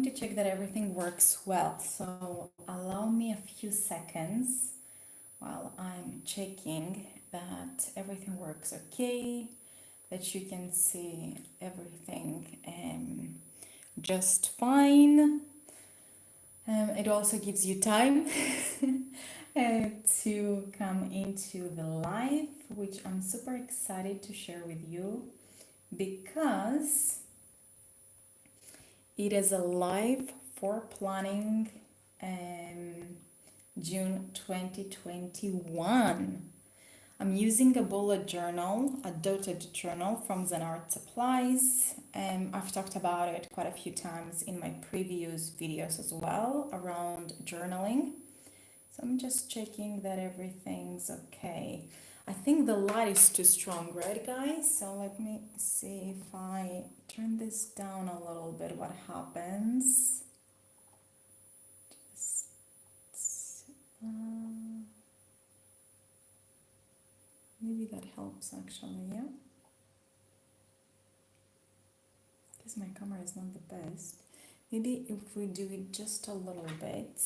to check that everything works well. So allow me a few seconds while I'm checking that everything works okay, that you can see everything just fine. It also gives you time to come into the live, which I'm super excited to share with you because it is a live for planning um, June 2021. I'm using a bullet journal, a dotted journal from Zen Art Supplies. I've talked about it quite a few times in my previous videos as well around journaling. So I'm just checking that everything's okay. I think the light is too strong, right guys? So let me see if I turn this down a little bit, what happens. Just, maybe that helps actually, yeah? Because my camera is not the best. Maybe if we do it just a little bit.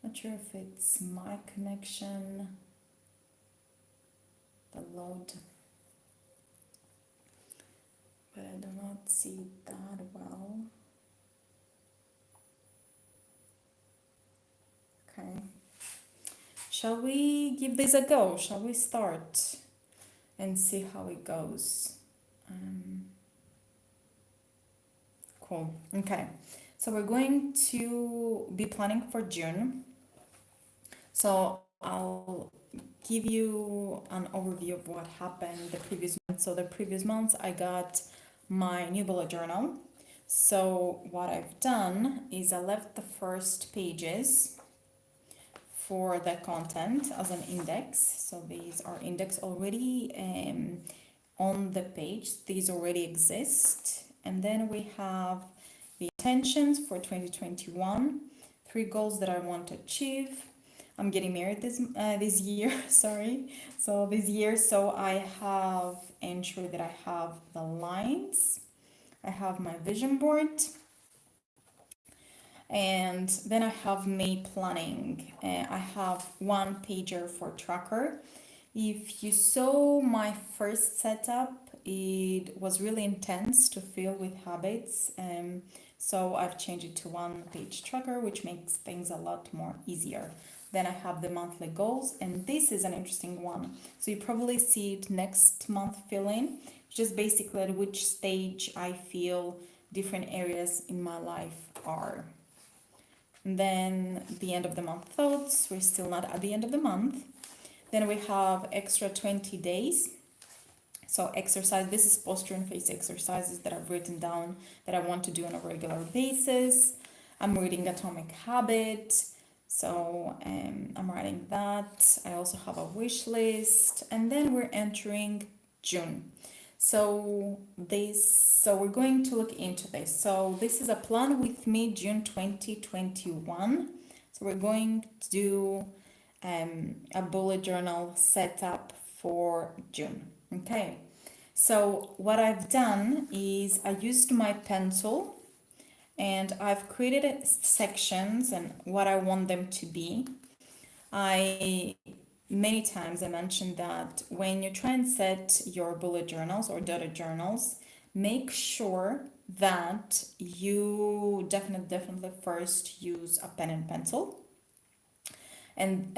Not sure if it's my connection, the load, but I do not see that well. Okay. Shall we give this a go? Shall we start and see how it goes? Cool. Okay. So we're going to be planning for June. So I'll give you an overview of what happened the previous month. So the previous months I got my new bullet journal. So what I've done is I left the first pages for the content as an index. So these are indexed already on the page. These already exist. And then we have the intentions for 2021, 3 goals that I want to achieve. I'm getting married this year, sorry. So this year, so I have ensured that I have the lines. I have my vision board. And then I have May planning. I have 1 pager for tracker. If you saw my first setup, it was really intense to fill with habits. So I've changed it to 1 page tracker, which makes things a lot more easier. Then I have the monthly goals, and this is an interesting one. So you probably see it next month fill in, which is basically at which stage I feel different areas in my life are. And then the end of the month thoughts, we're still not at the end of the month. Then we have extra 20 days. So exercise, this is posture and face exercises that I've written down that I want to do on a regular basis. I'm reading Atomic Habit. So I'm writing that. I also have a wish list. And then we're entering June. So we're going to look into this. So this is a plan with me June 2021. So we're going to do a bullet journal setup for June. Okay. So what I've done is I used my pencil and I've created sections and what I want them to be. Many times I mentioned that when you try and set your bullet journals or dotted journals, make sure that you definitely first use a pen and pencil. And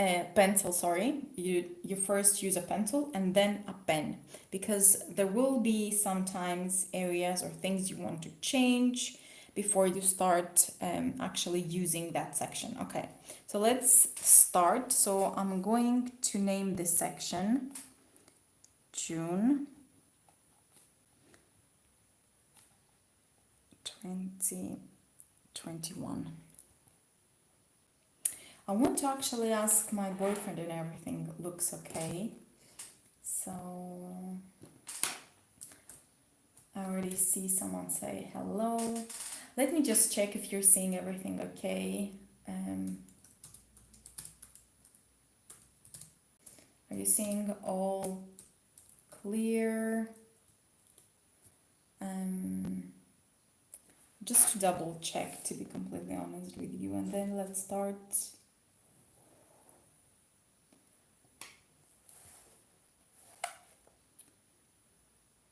you first use a pencil and then a pen, because there will be sometimes areas or things you want to change before you start actually using that section. Okay, so let's start. So I'm going to name this section June 2021. I want to actually ask my boyfriend and everything looks okay. So I already see someone say hello. Let me just check if you're seeing everything okay. Are you seeing all clear? just to double check, to be completely honest with you, and then let's start.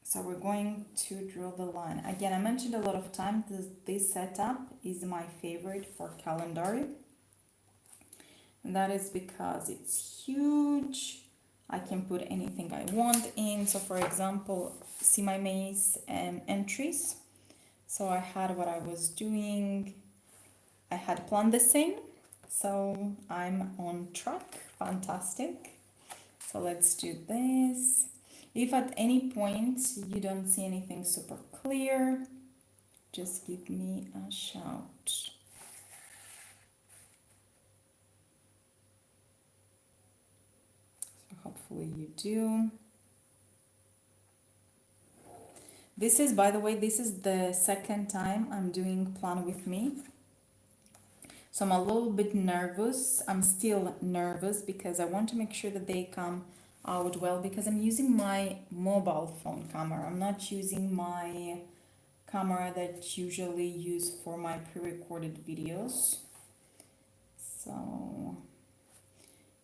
So we're going to draw the line. Again, I mentioned a lot of times this setup is my favorite for calendar. And that is because it's huge. I can put anything I want in. So for example, see my maze entries. So I had what I was doing. I had planned the same. So I'm on track. Fantastic. So let's do this. If at any point you don't see anything super clear, just give me a shout. So hopefully you do. This is, by the way, this is the second time I'm doing Plan With Me. So I'm a little bit nervous. I'm still nervous because I want to make sure that they come out well, because I'm using my mobile phone camera. I'm not using my camera that usually use for my pre-recorded videos. So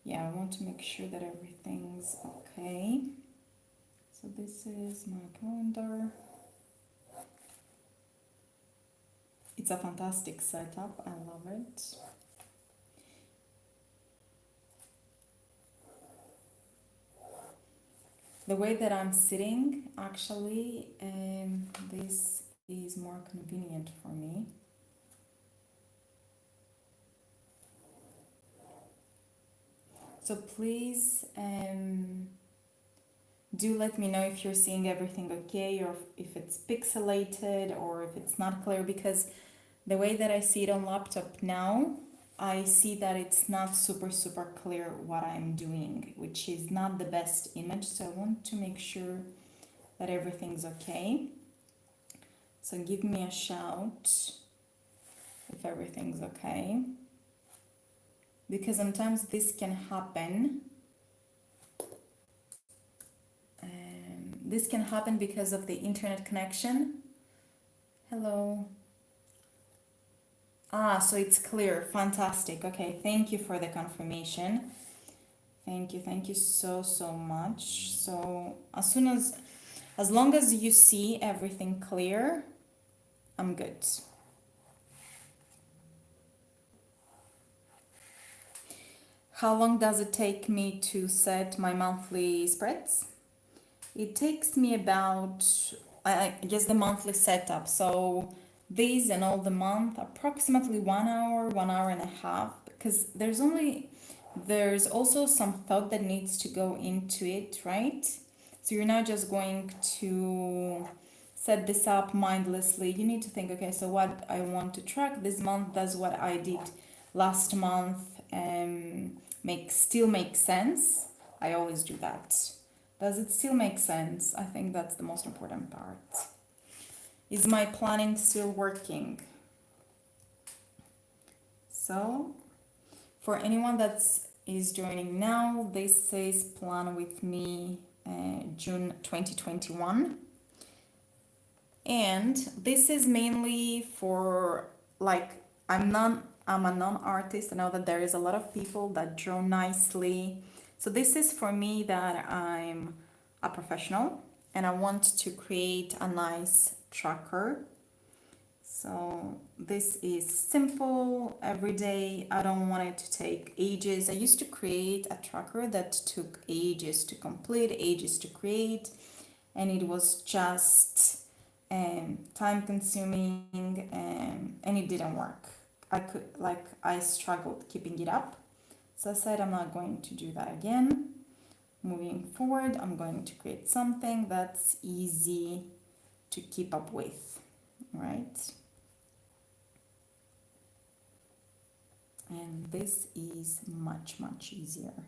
yeah, I want to make sure that everything's okay. So this is my calendar. It's a fantastic setup. I love it. The way that I'm sitting, actually, this is more convenient for me. So please do let me know if you're seeing everything okay, or if it's pixelated, or if it's not clear, because the way that I see it on laptop now, I see that it's not super clear what I'm doing, which is not the best image. So I want to make sure that everything's okay. So give me a shout if everything's okay, because sometimes this can happen. This can happen because of the internet connection. Hello. So it's clear. Fantastic. Okay, thank you for the confirmation. Thank you so much. So as long as you see everything clear, I'm good. How long does it take me to set my monthly spreads? It takes me about, I guess, the monthly setup. So these and all the month, approximately 1 hour, 1.5 hours, because there's also some thought that needs to go into it, right? So you're not just going to set this up mindlessly. You need to think, okay, so what I want to track this month, does what I did last month still make sense? I always do that. Does it still make sense? I think that's the most important part. Is my planning still working? So, for anyone that is joining now, this says Plan With Me June 2021. And this is mainly for, like, I'm a non-artist. I know that there is a lot of people that draw nicely. So this is for me that I'm a professional and I want to create a nice tracker. So this is simple, everyday. I don't want it to take ages. I used to create a tracker that took ages to complete, ages to create, and it was just time consuming, and it didn't work. I struggled keeping it up. So I said I'm not going to do that again. Moving forward, I'm going to create something that's easy to keep up with, right? And this is much easier.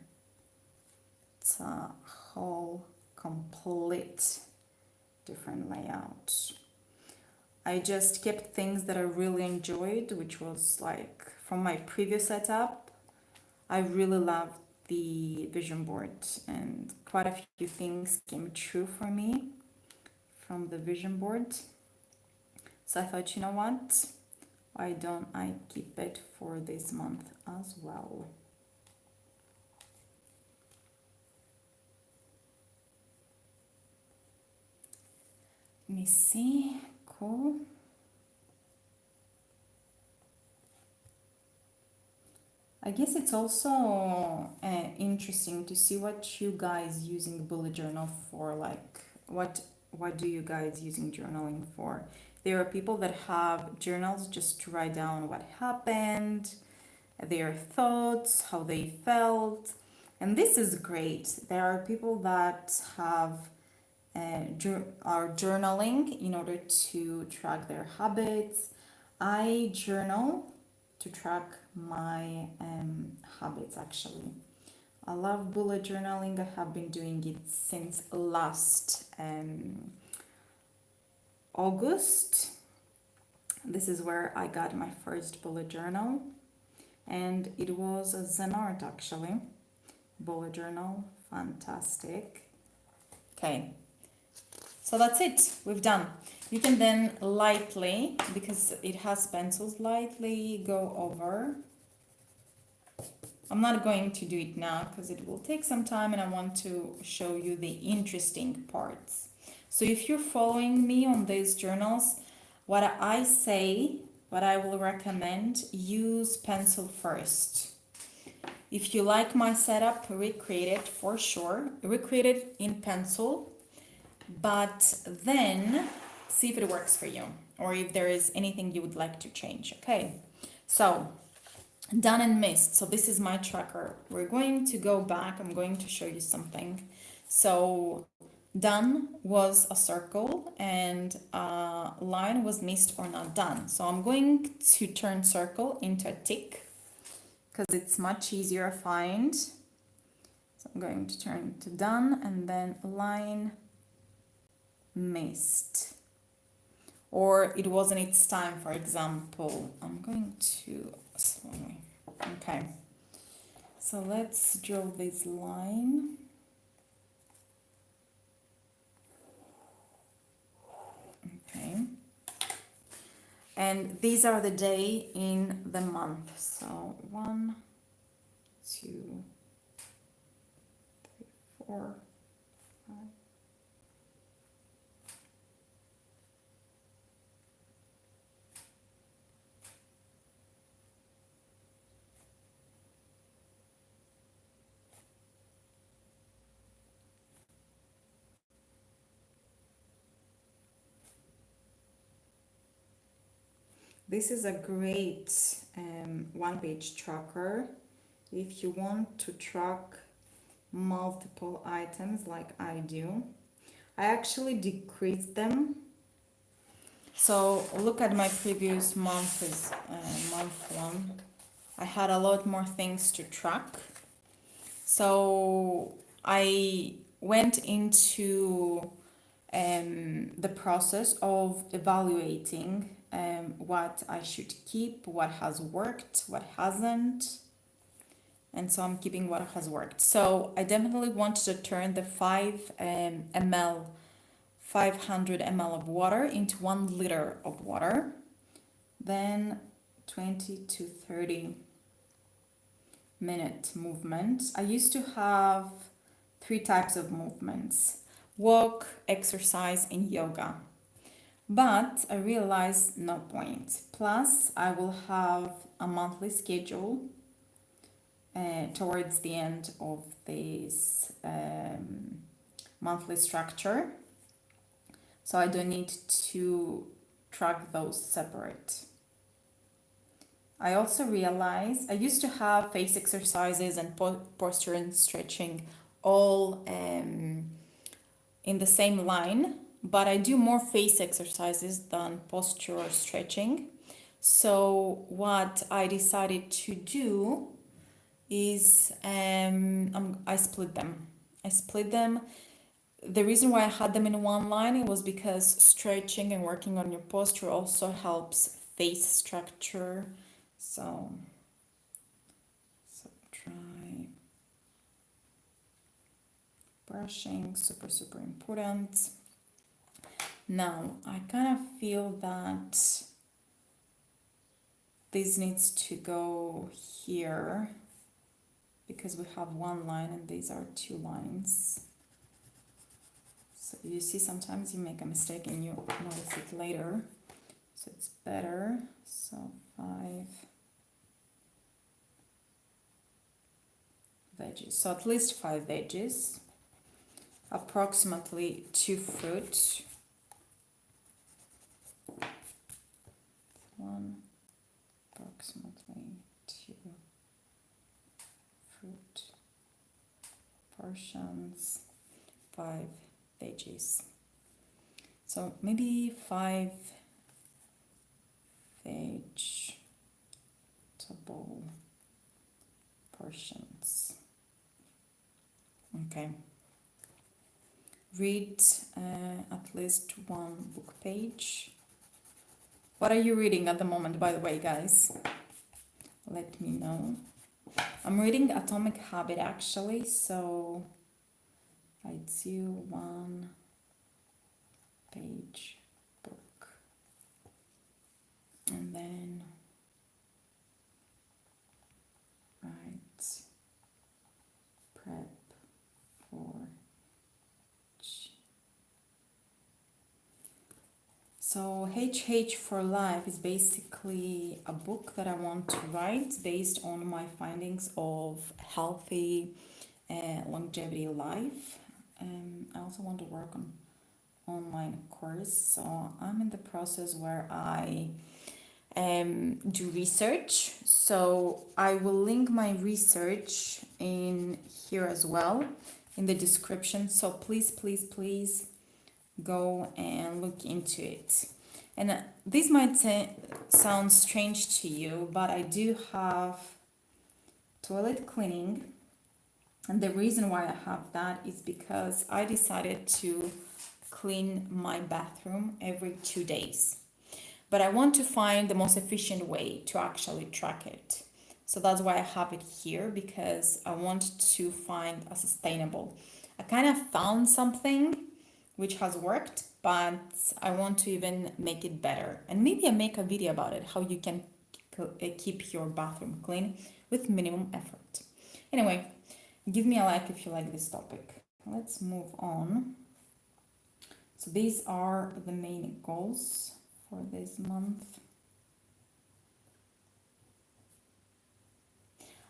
It's a whole complete different layout. I just kept things that I really enjoyed, which was like from my previous setup. I really loved the vision board, and quite a few things came true for me from the vision board. So I thought, you know what? Why don't I keep it for this month as well? Let me see. Cool. I guess it's also interesting to see what you guys using bullet journal for. Like, what do you guys using journaling for? There are people that have journals just to write down what happened, their thoughts, how they felt, and this is great. There are people that have are journaling in order to track their habits. I journal to track my habits actually. I love bullet journaling. I have been doing it since last August. This is where I got my first bullet journal, and it was a Zen art actually. Bullet journal, fantastic. Okay, so that's it, we've done. You can then lightly, because it has pencils, lightly go over. I'm not going to do it now because it will take some time and I want to show you the interesting parts. So if you're following me on these journals, what I say, what I will recommend, use pencil first. If you like my setup, recreate it for sure. Recreate it in pencil, but then see if it works for you or if there is anything you would like to change. Okay, so done and missed. So this is my tracker. We're going to go back. I'm going to show you something. So done was a circle and line was missed or not done. So I'm going to turn circle into a tick because it's much easier to find. So I'm going to turn to done and then line missed. Or it wasn't its time, for example. I'm going to slowly. Okay. So let's draw this line. Okay. And these are the day in the month. So 1, 2, 3, 4, 5. This is a great one-page tracker if you want to track multiple items like I do. I actually decreased them. So look at my previous month is month 1. I had a lot more things to track. So I went into the process of evaluating what I should keep, what has worked, what hasn't. And so I'm keeping what has worked. So I definitely wanted to turn the 500 ml of water into 1 liter of water. Then 20 to 30 minute movement. I used to have 3 types of movements: walk, exercise, and yoga. But I realized no point. Plus, I will have a monthly schedule towards the end of this monthly structure. So I don't need to track those separate. I also realized I used to have face exercises and posture and stretching all in the same line, but I do more face exercises than posture or stretching. So what I decided to do is I split them. The reason why I had them in one line, it was because stretching and working on your posture also helps face structure. So try brushing, super important. Now, I kind of feel that this needs to go here because we have one line and these are two lines. So you see, sometimes you make a mistake and you notice it later. So it's better. So 5 veggies. So at least 5 veggies. Approximately 2 fruit. 1, approximately 2 fruit portions, 5 veggies. So maybe 5 vegetable portions. Okay. Read at least one book page. What are you reading at the moment, by the way, guys? Let me know. I'm reading Atomic Habit, actually, so I do 1 page book. And then write prep for. So HH for Life is basically a book that I want to write based on my findings of healthy longevity life. I also want to work on online course. So I'm in the process where I do research. So I will link my research in here as well in the description. So please, please, please go and look into it. And this might sound strange to you, but I do have toilet cleaning. And the reason why I have that is because I decided to clean my bathroom every 2 days. But I want to find the most efficient way to actually track it. So that's why I have it here, because I want to find a sustainable. I kind of found something which has worked, but I want to even make it better. And maybe I make a video about it, how you can keep your bathroom clean with minimum effort. Anyway, give me a like if you like this topic. Let's move on. So these are the main goals for this month.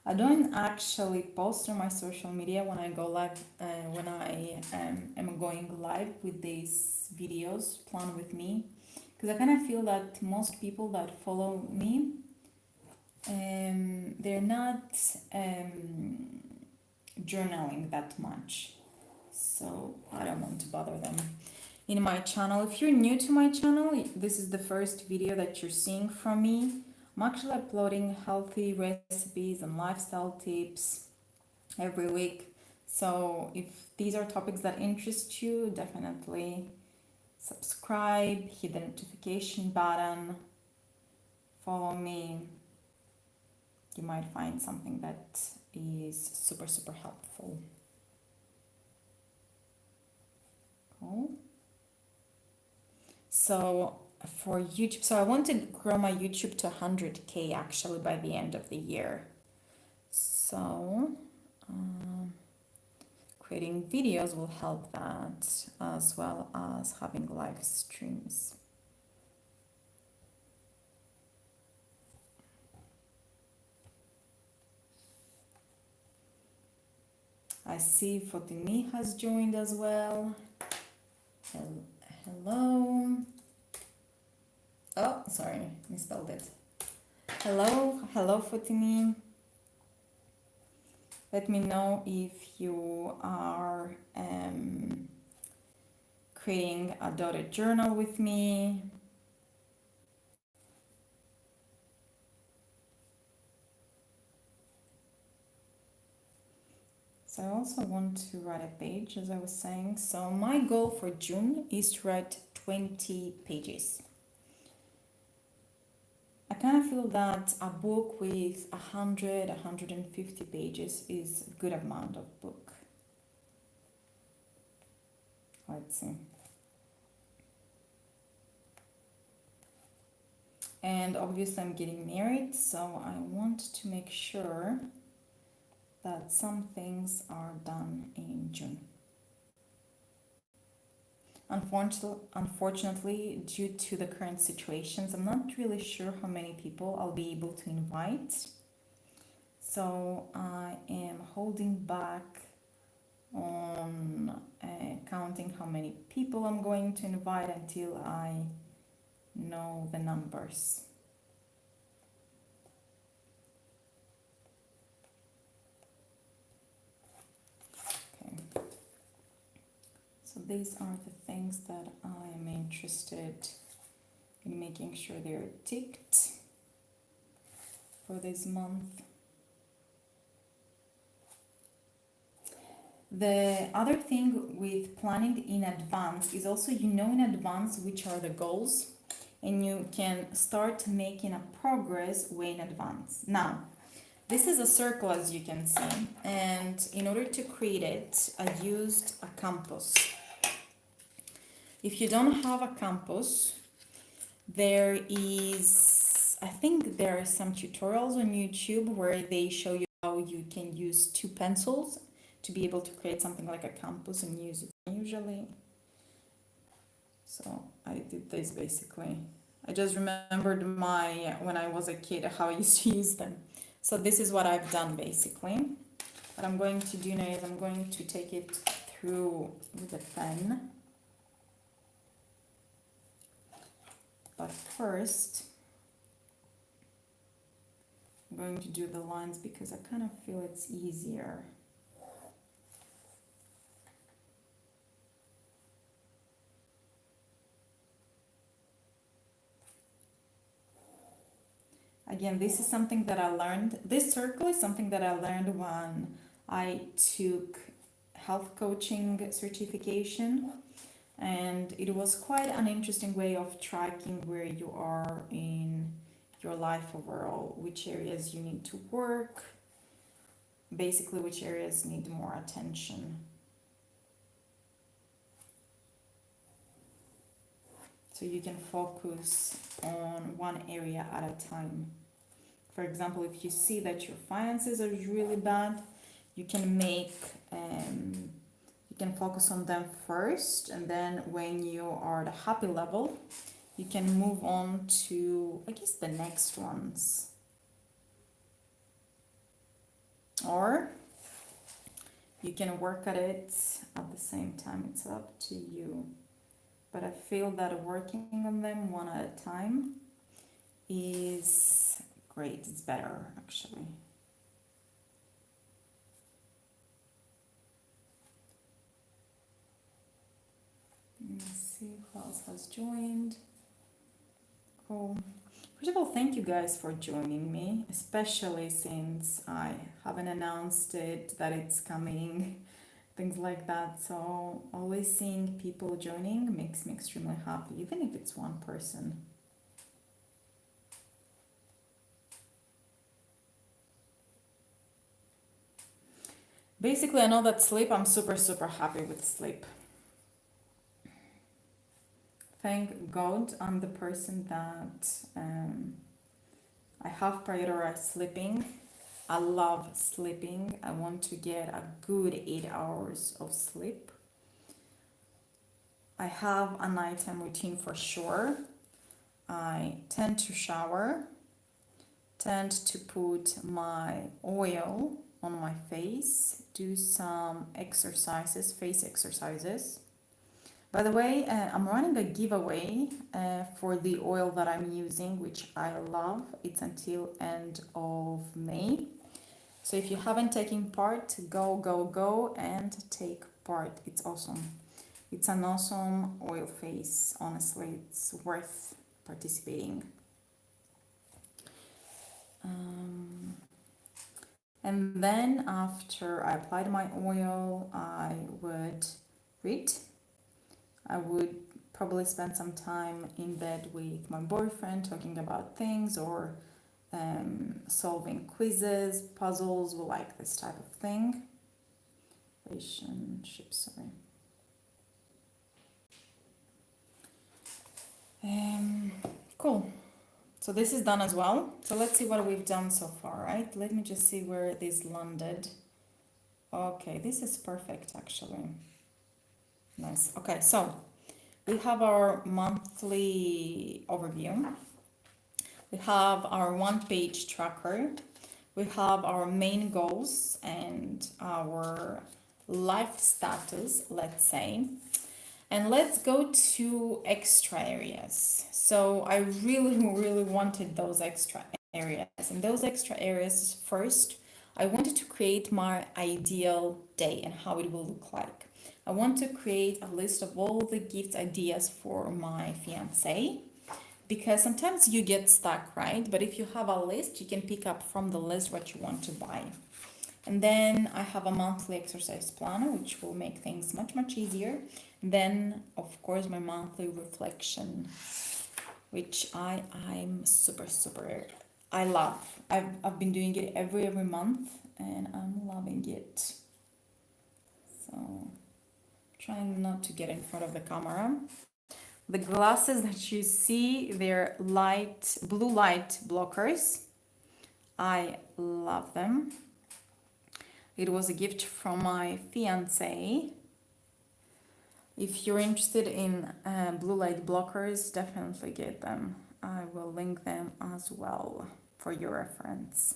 I don't actually post on my social media when I go live, when I am going live with these videos, plan with me, because I kind of feel that most people that follow me, they're not journaling that much, so I don't want to bother them. In my channel, if you're new to my channel, this is the first video that you're seeing from me. I'm actually uploading healthy recipes and lifestyle tips every week. So if these are topics that interest you, definitely subscribe, hit the notification button, follow me. You might find something that is super, super helpful. Cool. So for YouTube, so I want to grow my YouTube to 100K actually by the end of the year. So creating videos will help that, as well as having live streams. I see Fotini has joined as well. Hello. Oh, sorry, misspelled it. Hello Fotini. Let me know if you are creating a dotted journal with me. So I also want to write a page, as I was saying. So my goal for June is to write 20 pages. I kind of feel that a book with 100, 150 pages is a good amount of book. Let's see. And obviously I'm getting married, so I want to make sure that some things are done in June. Unfortunately, due to the current situations, I'm not really sure how many people I'll be able to invite. So I am holding back on counting how many people I'm going to invite until I know the numbers. Okay. So these are the things that I am interested in making sure they're ticked for this month. The other thing with planning in advance is also you know in advance which are the goals, and you can start making a progress way in advance. Now, this is a circle as you can see, and in order to create it, I used a compass. If you don't have a compass, there is, I think there are some tutorials on YouTube where they show you how you can use two pencils to be able to create something like a compass and use it usually. So I did this basically. I just remembered when I was a kid, how I used to use them. So this is what I've done basically. What I'm going to do now is I'm going to take it through with a pen. But first, I'm going to do the lines because I kind of feel it's easier. Again, this is something that I learned. This circle is something that I learned when I took health coaching certification. And it was quite an interesting way of tracking where you are in your life overall, which areas you need to work, basically which areas need more attention. So you can focus on one area at a time. For example, if you see that your finances are really bad, you can you can focus on them first, and then when you are at a happy level, you can move on to, I guess, the next ones. Or you can work at it at the same time, it's up to you. But I feel that working on them one at a time is great, it's better actually. Let's see who else has joined. Cool. First of all, thank you guys for joining me, especially since I haven't announced it, that it's coming, things like that. So always seeing people joining makes me extremely happy, even if it's one person. Basically, I know that sleep, I'm super happy with sleep. Thank God I'm the person that I have prioritized sleeping. I love sleeping. I want to get a good 8 hours of sleep. I have a nighttime routine for sure. I tend to shower, tend to put my oil on my face, do some exercises, face exercises. By the way, I'm running a giveaway for the oil that I'm using, which I love. It's until end of May. So if you haven't taken part, go and take part. It's awesome. It's an awesome oil face. Honestly, it's worth participating. And then after I applied my oil, I would read. I would probably spend some time in bed with my boyfriend talking about things, or solving quizzes, puzzles, we like this type of thing. Relationships, sorry. Cool. So this is done as well. So let's see what we've done so far, right? Let me just see where this landed. Okay, this is perfect actually. Nice. Okay, so we have our monthly overview. We have our one-page tracker. We have our main goals and our life status, let's say. And let's go to extra areas. So I really, really wanted those extra areas. And those extra areas, first, I wanted to create my ideal day and how it will look like. I want to create a list of all the gift ideas for my fiance, because sometimes you get stuck, right? But if you have a list, you can pick up from the list what you want to buy. And then I have a monthly exercise planner, which will make things much, much easier. Then, of course, my monthly reflection, which I'm super, I love. I've been doing it every month, and I'm loving it. So, trying not to get in front of the camera. The glasses that you see, they're blue light blockers. I love them. It was a gift from my fiance. If you're interested in blue light blockers, definitely get them. I will link them as well for your reference.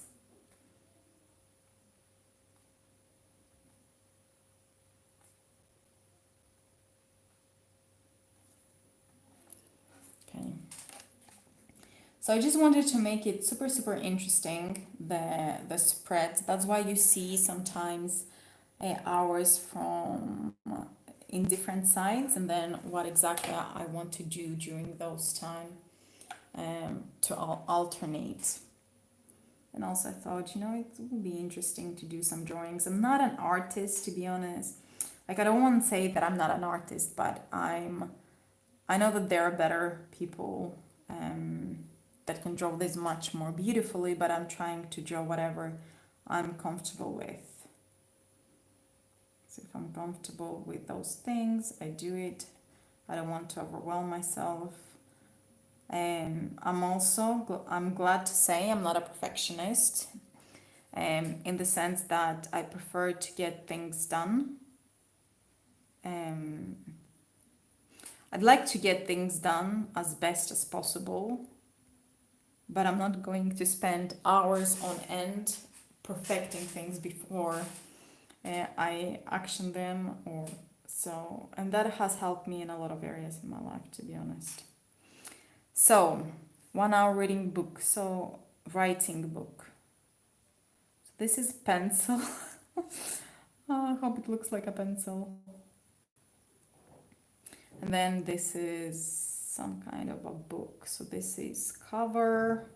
Okay. So I just wanted to make it super interesting, the spreads. That's why you see sometimes hours from in different sites, and then what exactly I want to do during those time to alternate. And also I thought, it would be interesting to do some drawings. I'm not an artist, to be honest. Like, I don't want to say that I'm not an artist, but I know that there are better people that can draw this much more beautifully, but I'm trying to draw whatever I'm comfortable with. So if I'm comfortable with those things, I do it. I don't want to overwhelm myself. And I'm glad to say I'm not a perfectionist, in the sense that I prefer to get things done. I'd like to get things done as best as possible, but I'm not going to spend hours on end perfecting things before I action them, and that has helped me in a lot of areas in my life, to be honest. So, 1 hour reading book, so writing book. So this is pencil. I hope it looks like a pencil. And then this is some kind of a book. So this is cover,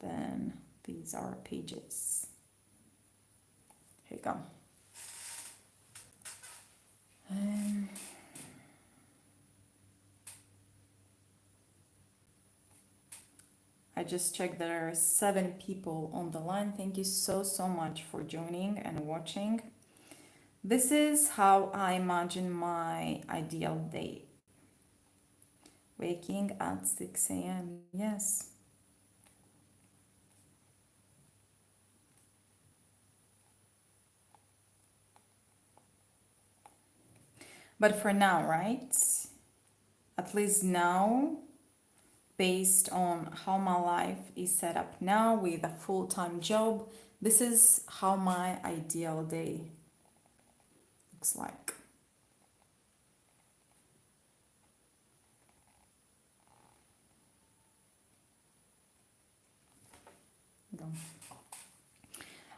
then these are pages. Here you go. I just checked, there are 7 people on the line. Thank you so much for joining and watching. This is how I imagine my ideal day. Waking at 6 a.m. Yes. But for now, right? At least now, based on how my life is set up now with a full-time job, this is how my ideal day looks like.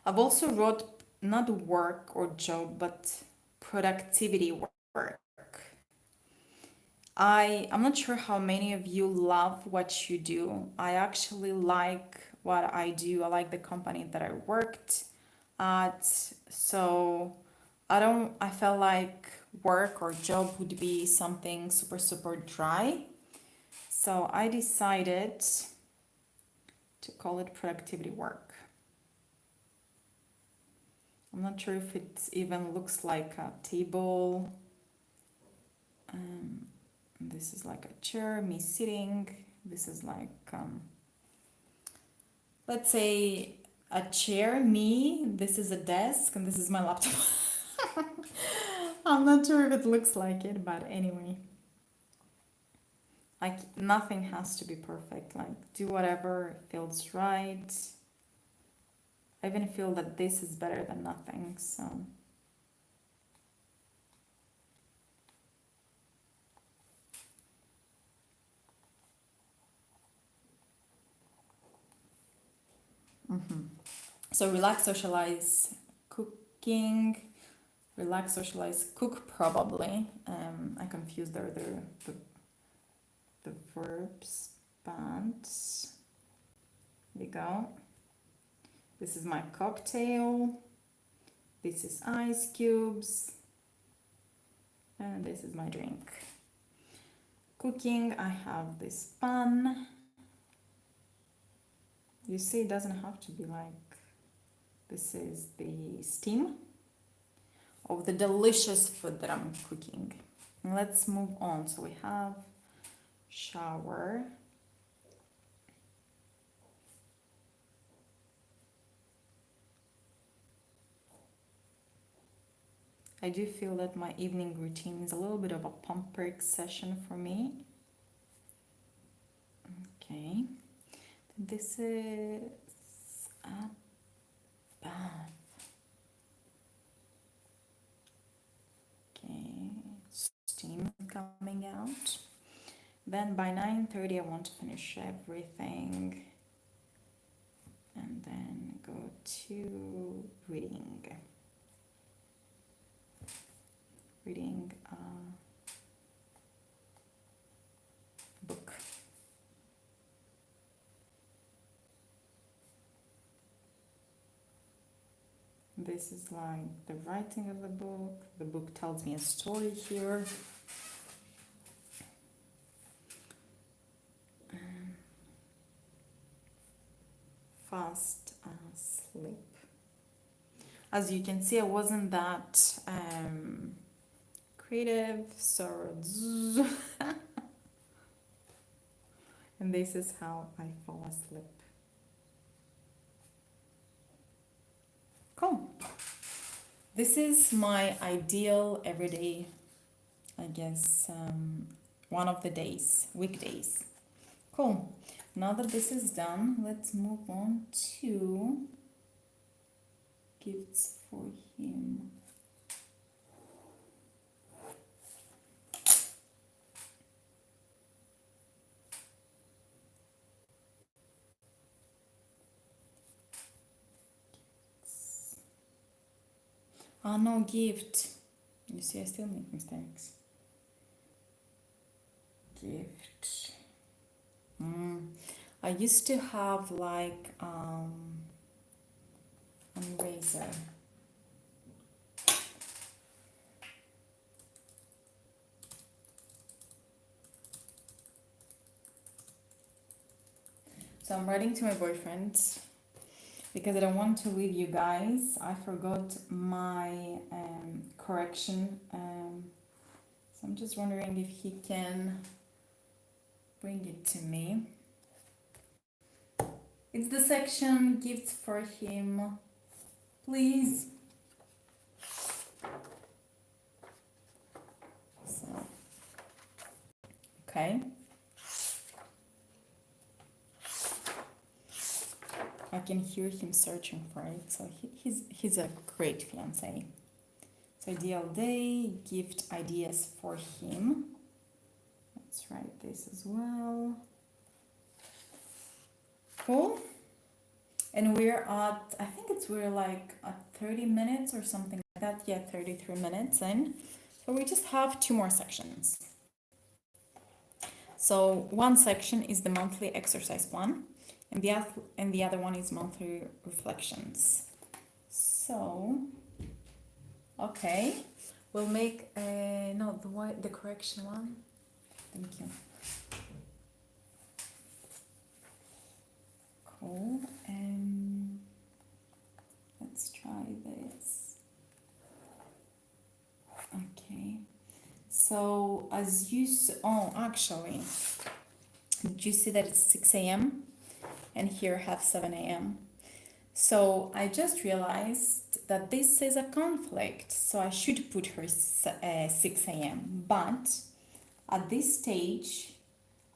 I've also wrote not work or job, but productivity work. I'm not sure how many of you love what you do. I actually like what I do. I like the company that I worked at. So I felt like work or job would be something super dry. So I decided to call it productivity work. I'm not sure if it even looks like a table. This is like a chair, me sitting. This is like let's say a chair, me, this is a desk, and this is my laptop. I'm not sure if it looks like it, but anyway. Like, nothing has to be perfect. Like, do whatever feels right. I even feel that this is better than nothing, so. So relax, socialize, cooking, relax, socialize, cook probably. I confused the verbs, but here we go. This is my cocktail. This is ice cubes. And this is my drink. Cooking, I have this pan. You see, it doesn't have to be like, this is the steam of the delicious food that I'm cooking. And let's move on. So we have shower. I do feel that my evening routine is a little bit of a pump break session for me. Okay. This is a bath. Okay. Steam coming out. Then by 9:30 I want to finish everything. And then go to reading. Reading a book. This is like the writing of the book. The book tells me a story here. Fast asleep. As you can see, I wasn't that creative, so and this is how I fall asleep. Cool. This is my ideal everyday, I guess, one of the days, weekdays. Cool. Now that this is done, let's move on to gifts for him. Ah, no gift. You see, I still make mistakes. Gift. I used to have like an eraser. So I'm writing to my boyfriend because I don't want to leave you guys. I forgot my correction. So I'm just wondering if he can bring it to me. It's the section gifts for him. Please. So, okay. I can hear him searching for it. So he's a great fiance. So ideal day, gift ideas for him. Let's write this as well. Cool. And we're at, I think we're like at 30 minutes or something like that. Yeah, 33 minutes in. So we just have 2 more sections. So one section is the monthly exercise plan, and the other one is monthly reflections. So, okay, we'll make the correction one. Thank you. Cool. Let's try this. Okay. So as you actually, did you see that it's 6 a.m.? and here I have 7 a.m. So I just realized that this is a conflict. So I should put her 6 a.m. But at this stage,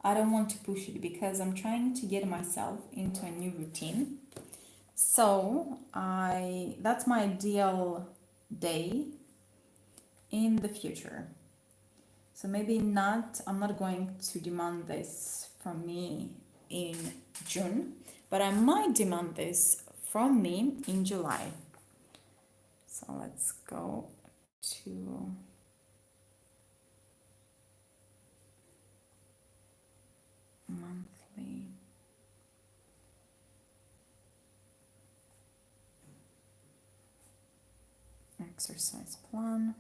I don't want to push it because I'm trying to get myself into a new routine. So that's my ideal day in the future. So maybe not, I'm not going to demand this from me in June, but I might demand this from me in July. So let's go to monthly exercise plan.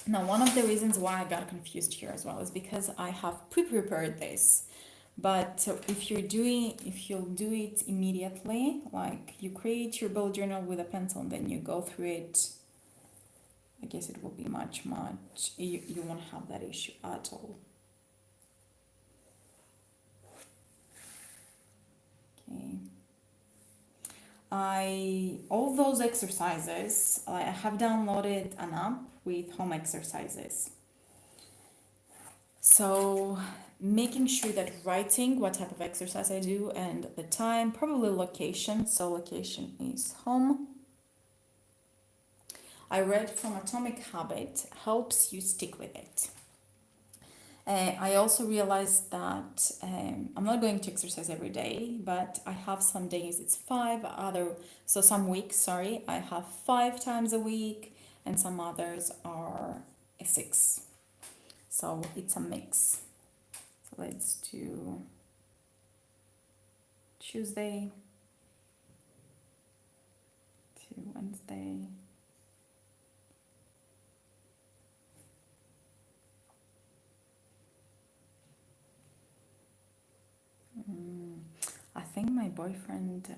Now, one of the reasons why I got confused here as well is because I have pre-prepared this. But if you'll do it immediately, like you create your bullet journal with a pencil and then you go through it, I guess it will be much, you won't have that issue at all. Okay. All those exercises, I have downloaded an app with home exercises. So making sure that writing what type of exercise I do and the time, probably location. So location is home. I read from Atomic Habit, helps you stick with it. I also realized that I'm not going to exercise every day, but I have some days it's some weeks, I have 5 times a week, and some others are 6. So it's a mix. So let's do Tuesday to Wednesday. I think my boyfriend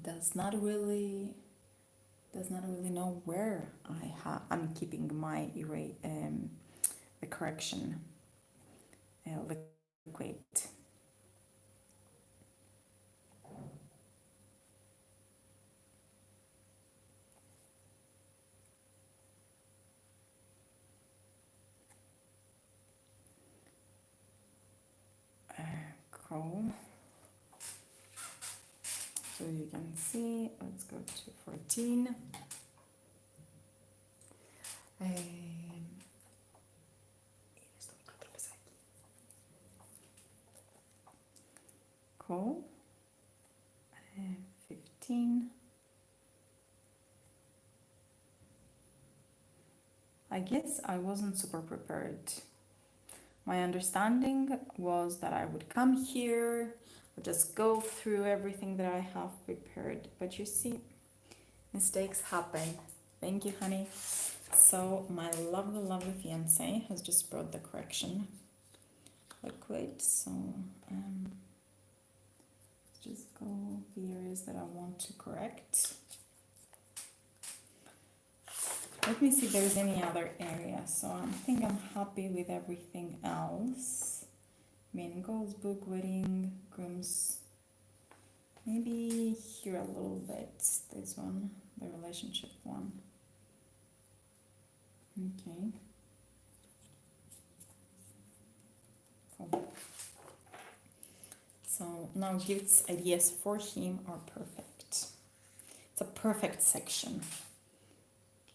does not really know where I'm keeping my the correction liquid. Cool. So you can see, let's go to 14. Cool. 15. I guess I wasn't super prepared. My understanding was that I would come here, just go through everything that I have prepared. But you see, mistakes happen. Thank you, honey. So my lovely, lovely fiance has just brought the correction liquid. So just go the areas that I want to correct. Let me see if there's any other area. So I think I'm happy with everything else. Main goals, book, wedding, grooms. Maybe here a little bit. This one, the relationship one. Okay. Cool. So now gifts, ideas for him are perfect. It's a perfect section.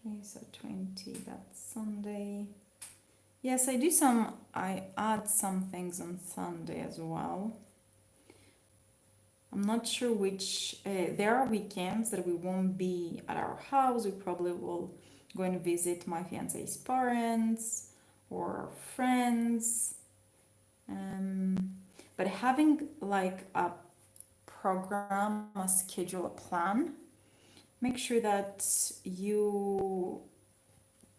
Okay, so 20, that's Sunday. Yes, I add some things on Sunday as well. I'm not sure which, there are weekends that we won't be at our house. We probably will go and visit my fiance's parents or friends. But having like a program, a schedule, a plan, make sure that you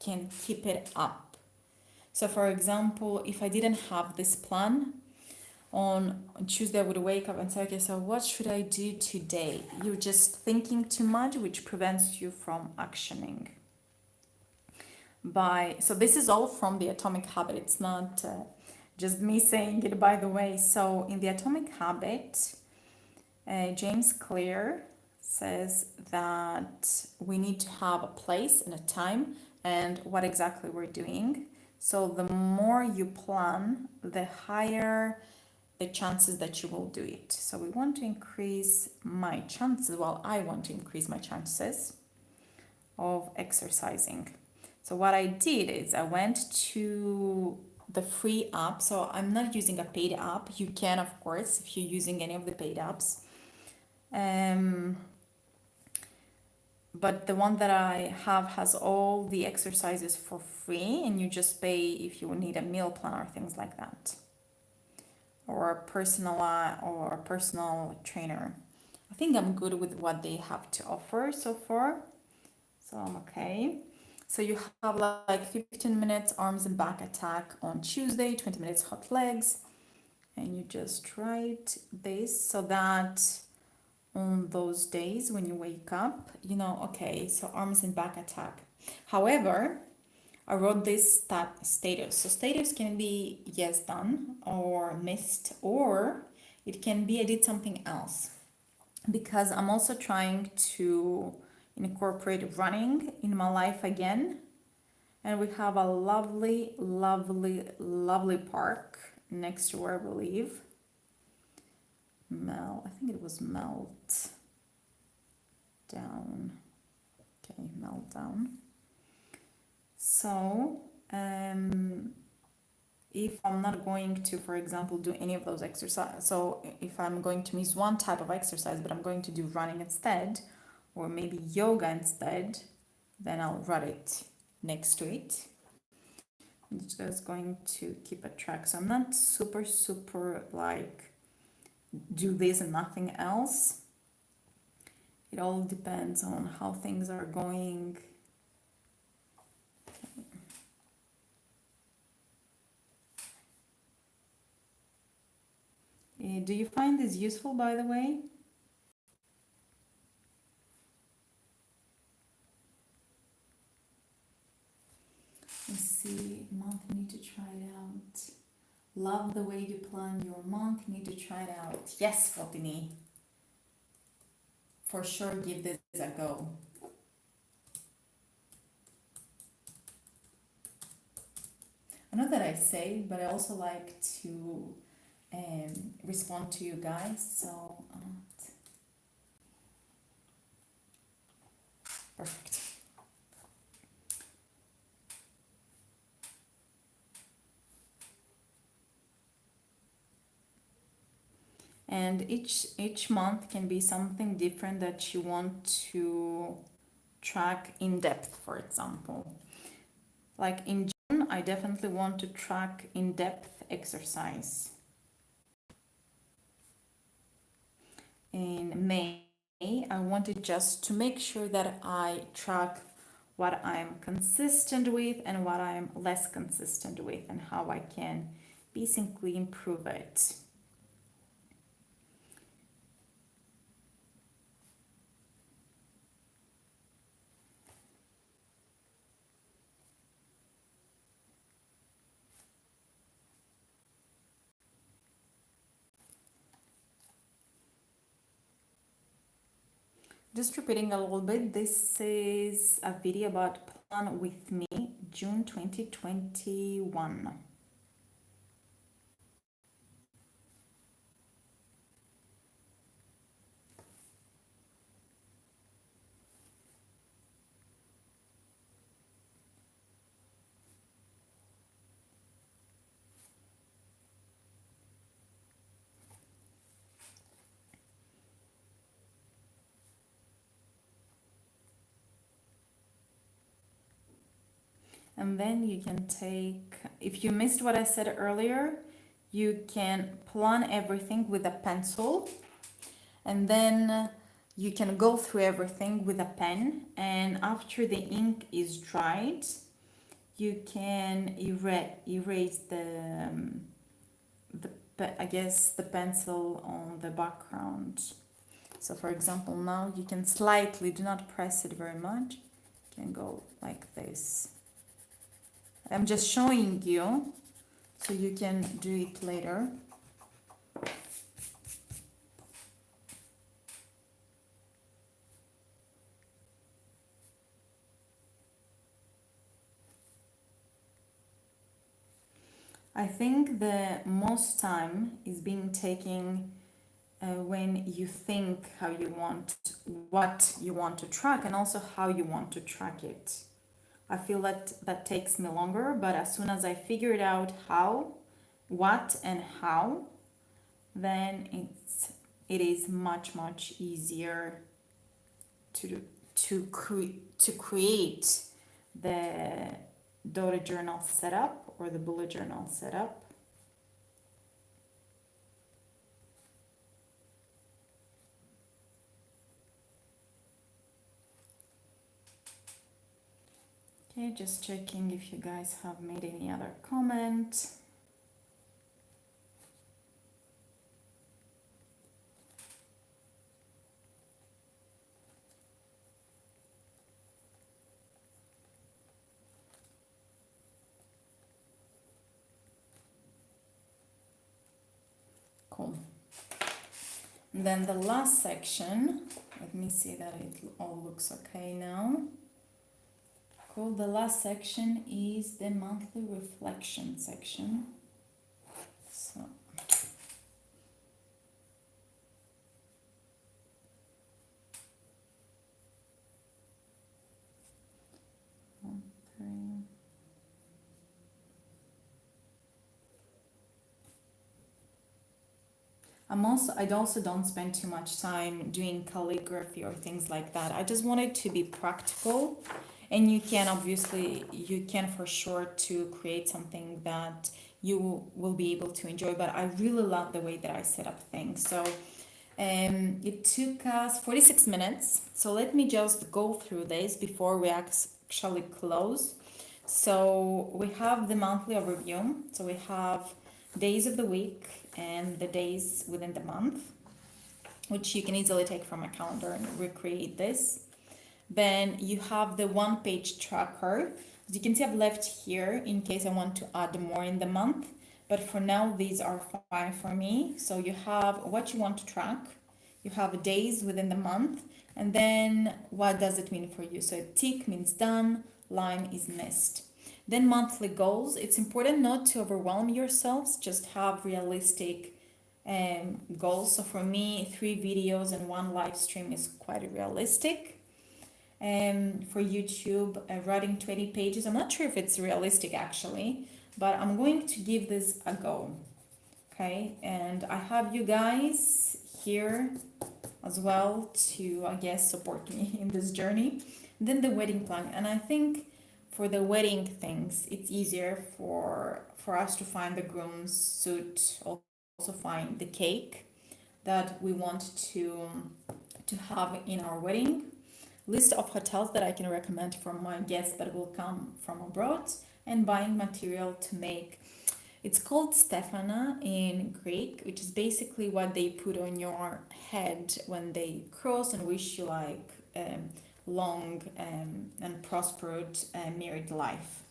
can keep it up. So for example, if I didn't have this plan, on Tuesday I would wake up and say, okay, so what should I do today? You're just thinking too much, which prevents you from actioning. So this is all from the Atomic Habit. It's not Just me saying it, by the way. So in the Atomic Habit, James Clear says that we need to have a place and a time and what exactly we're doing. So the more you plan, the higher the chances that you will do it. So we want to increase my chances. Well, I want to increase my chances of exercising. So what I did is I went to the free app. So I'm not using a paid app. You can, of course, if you're using any of the paid apps. But the one that I have has all the exercises for free, and you just pay if you need a meal plan or things like that, or a personal trainer. I think I'm good with what they have to offer so far, so I'm okay. So you have like 15 minutes arms and back attack on Tuesday, 20 minutes hot legs, and you just write this so that on those days when you wake up, you know, okay, so arms and back attack. However, I wrote this status. So status can be yes done or missed, or it can be I did something else, because I'm also trying to incorporate running in my life again. And we have a lovely, lovely, lovely park next to where we live. I think it was Melt Down. Okay, Meltdown. So, if I'm not going to, for example, do any of those exercises, so if I'm going to miss one type of exercise, but I'm going to do running instead, or maybe yoga instead, then I'll write it next to it. I'm just going to keep a track. So I'm not super like do this and nothing else. It all depends on how things are going. Do you find this useful, by the way? Let's see, month, need to try it out. Love the way you plan your month, need to try it out. Yes, Fotini. For sure, give this a go. I know that I say, but I also like to respond to you guys, so perfect. And each month can be something different that you want to track in depth, for example. Like in June, I definitely want to track in depth exercise. In May, I wanted just to make sure that I track what I'm consistent with and what I'm less consistent with, and how I can basically improve it. Just repeating a little bit, this is a video about Plan With Me, June 2021. And then you can take, if you missed what I said earlier, you can plan everything with a pencil, and then you can go through everything with a pen, and after the ink is dried, you can erase I guess the pencil on the background. So for example, now you can slightly, do not press it very much, you can go like this. I'm just showing you so you can do it later. I think the most time is being taken when you think how you want, what you want to track, and also how you want to track it. I feel that that takes me longer, but as soon as I figured out how, what, and how, then it is much easier to to create the dotted journal setup or the bullet journal setup. Okay, just checking if you guys have made any other comment. Cool. And then the last section, let me see that it all looks okay now. Cool, the last section is the monthly reflection section. So, one, three. I also don't spend too much time doing calligraphy or things like that. I just want it to be practical, and you can for sure to create something that you will be able to enjoy. But I really love the way that I set up things. So it took us 46 minutes. So let me just go through this before we actually close. So we have the monthly overview. So we have days of the week and the days within the month, which you can easily take from a calendar and recreate this. Then you have the one-page tracker. As you can see, I've left here in case I want to add more in the month, but for now these are fine for me. So you have what you want to track, you have days within the month, and then what does it mean for you? So a tick means done, line is missed. Then monthly goals. It's important not to overwhelm yourselves, just have realistic goals. So for me, 3 videos and 1 live stream is quite realistic. For YouTube, writing 20 pages, I'm not sure if it's realistic actually, but I'm going to give this a go. Okay, and I have you guys here as well to, I guess, support me in this journey. Then the wedding plan, and I think for the wedding things, it's easier for us to find the groom's suit, also find the cake that we want to have in our wedding, list of hotels that I can recommend for my guests that will come from abroad, and buying material to make. It's called Stefana in Greek, which is basically what they put on your head when they cross and wish you like long and prospered married life.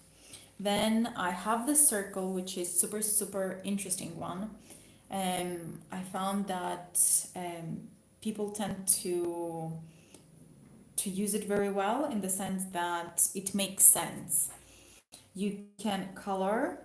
Then I have the circle, which is super interesting one. I found that people tend to use it very well in the sense that it makes sense. You can color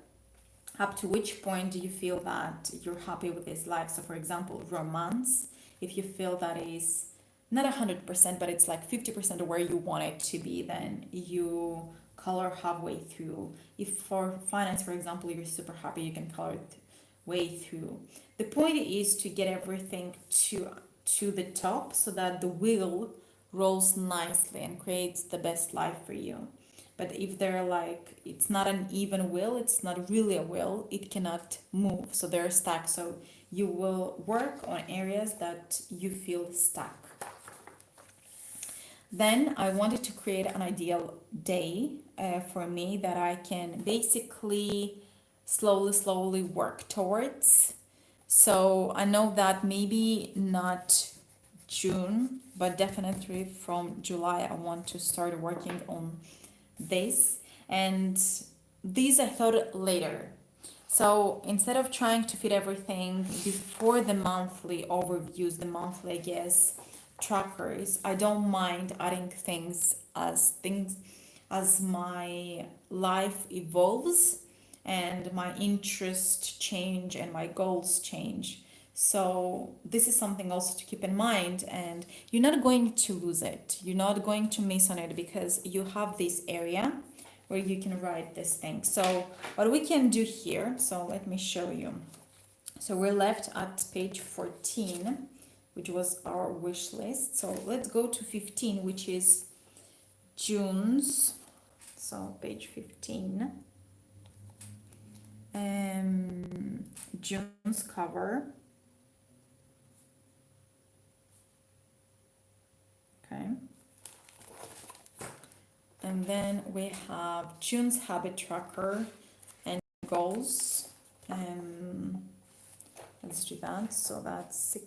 up to which point do you feel that you're happy with this life. So for example, romance, if you feel that is not 100%, but it's like 50% of where you want it to be, then you color halfway through. If for finance, for example, you're super happy, you can color it way through. The point is to get everything to the top so that the wheel rolls nicely and creates the best life for you. But if they're like, it's not an even wheel, it's not really a wheel, it cannot move. So they're stuck. So you will work on areas that you feel stuck. Then I wanted to create an ideal day for me that I can basically slowly work towards. So I know that maybe not June, but definitely from July I want to start working on this. And these I thought later. So instead of trying to fit everything before the monthly overviews, the monthly, I guess, trackers, I don't mind adding things as my life evolves and my interests change and my goals change. So this is something also to keep in mind, and you're not going to lose it. You're not going to miss on it because you have this area where you can write this thing. So what we can do here, so let me show you. So we're left at page 14, which was our wish list. So let's go to 15, which is June's. So page 15. June's cover. Okay. And then we have June's habit tracker and goals. Let's do that. So that's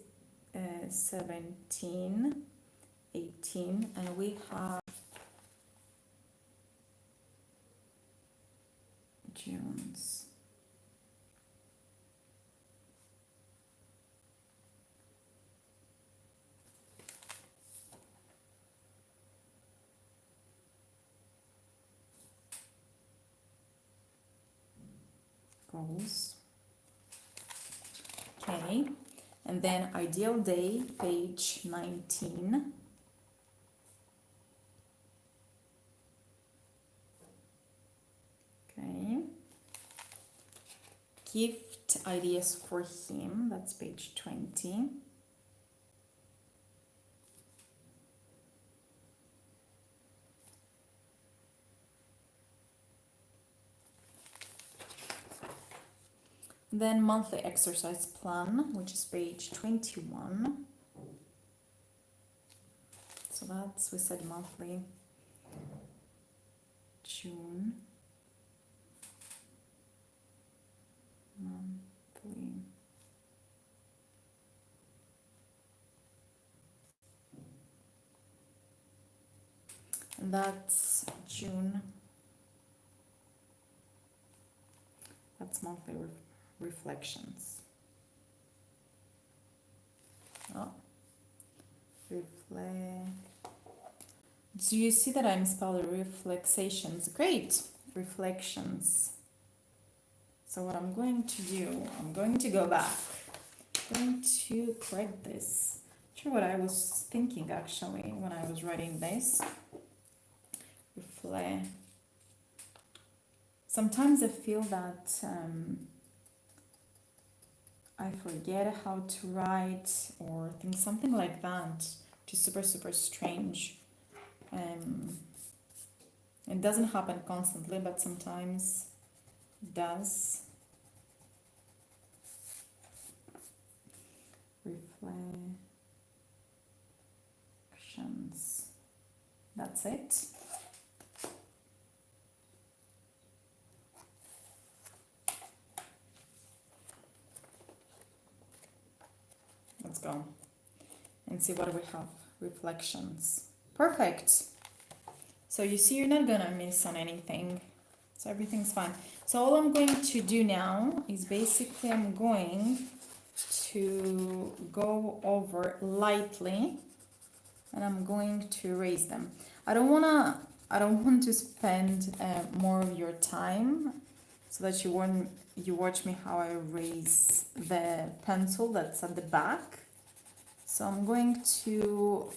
17, 18, and we have June's. Goals. Okay, and then ideal day, page 19. Okay. Gift ideas for him, that's page 20. Then monthly exercise plan, which is page 21. So that's, we said monthly, June. Monthly. And that's June. That's monthly reflections. Oh, reflect. Do you see that I'm spelling reflexations? Great, reflections. So what I'm going to do, I'm going to go back. I'm going to correct this. Not sure what I was thinking actually when I was writing this. Reflect. Sometimes I feel that I forget how to write or think something like that. Just super strange. It doesn't happen constantly, but sometimes it does. Reflections. That's it. Let's go and see what we have. Reflections. Perfect. So you see, you're not gonna miss on anything. So everything's fine. So all I'm going to do now is basically I'm going to go over lightly and I'm going to erase them. I don't want to spend more of your time so that you watch me how I erase the pencil that's at the back. So I'm going to,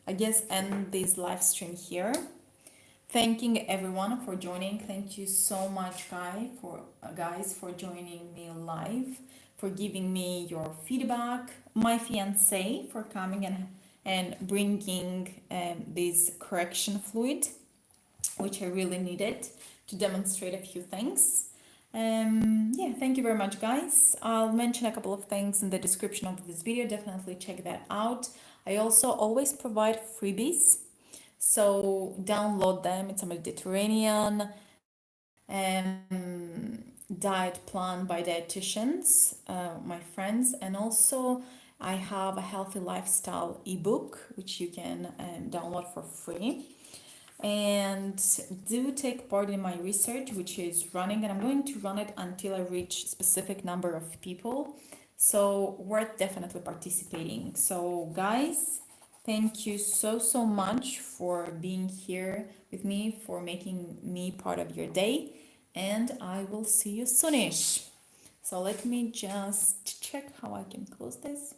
I guess, end this live stream here. Thanking everyone for joining. Thank you so much, guys, for joining me live, for giving me your feedback. My fiance for coming and bringing this correction fluid, which I really needed to demonstrate a few things. Yeah, thank you very much, guys. I'll mention a couple of things in the description of this video. Definitely check that out. I also always provide freebies, so download them. It's a Mediterranean diet plan by dietitians, my friends, and also I have a healthy lifestyle ebook which you can download for free. and do take part in my research, which is running, and I'm going to run it until I reach specific number of people. So worth definitely participating. So guys, thank you so much for being here with me, for making me part of your day, and I will see you soonish. So let me just check how I can close this.